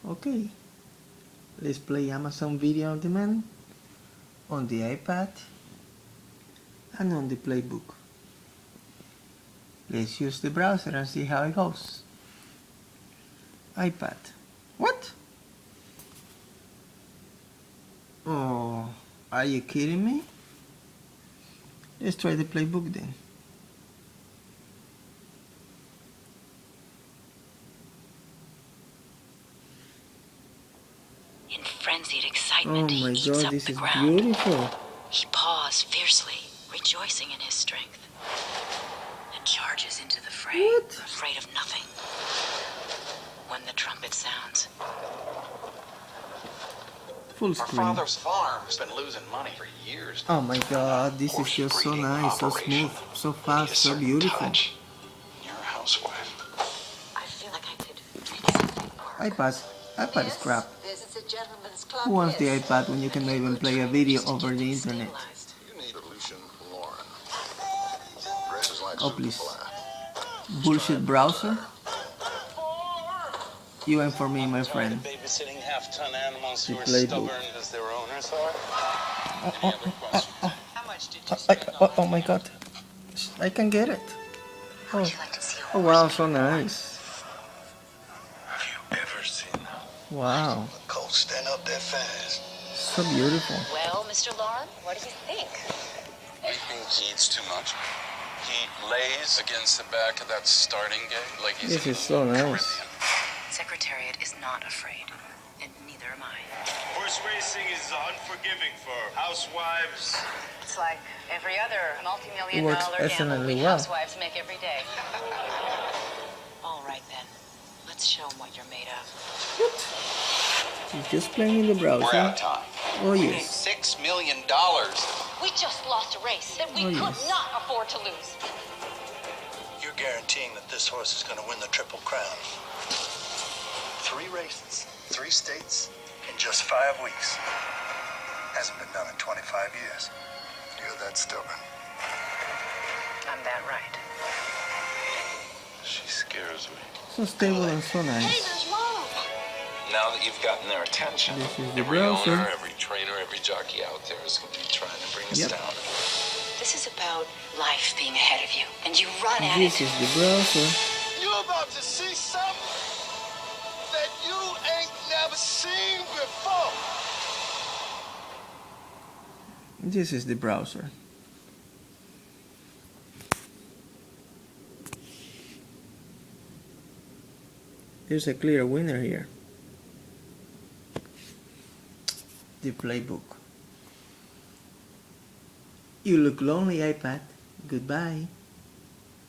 Okay, let's play Amazon Video on Demand on the iPad and on the Playbook. Let's use the browser and see how it goes. iPad. What? Oh, are you kidding me? Let's try the Playbook then. In frenzied excitement, Oh my he eats god, up this the is ground. beautiful. He paws fiercely, rejoicing in his strength, and charges into the fray, What? afraid of nothing. When the trumpet sounds, Full Our screen. father's farm's been losing money for years. Oh my god, this is just so nice, so smooth, so fast, so beautiful. You're a housewife. I feel like I could make something work. iPad is crap. This is a gentleman's club. Who wants the iPad when you can even play a video over the internet? You need Lucian Lauren. Dresses like Oh please. Superfly. Bullshit browser? You ain't for me, my friend. Babysitting half-ton animals The who are Playbook. stubborn as their owners are. Oh, Any other questions? How much did you spend oh my god. I can get it. How would you like to see a Oh wow, so nice. Have you ever seen them? Wow. Colt stand up that fast. So beautiful. Well, Mr. Lauren, what do you think? I think he eats too much. He lays against the back of that starting gate like he's This in is so the nice. Caribbean. Secretariat is not afraid, and neither am I. Horse racing is unforgiving for housewives. It's like every other multi-million It works dollar gamble excellently we well. housewives make every day. All right then, let's show them what you're made of. He's just playing in the We're out browser. of time. Oh yes. $6 million. We just lost a race that we Oh, could yes. not afford to lose. You're guaranteeing that this horse is going to win the Triple Crown. 3 races, 3 states, in just 5 weeks. Hasn't been done in 25 years. You're that stubborn. I'm that right. She scares me. So stable and so nice. there's Mom. Now that you've gotten their attention, This is the every browser. owner, every trainer, every jockey out there is going to be trying to bring us Yep. down. This is about life being ahead of you, and you run at This it. is the browser. You're about to see something that you ain't never seen before. This is the browser. There's a clear winner here. The Playbook. You look lonely, iPad. Goodbye.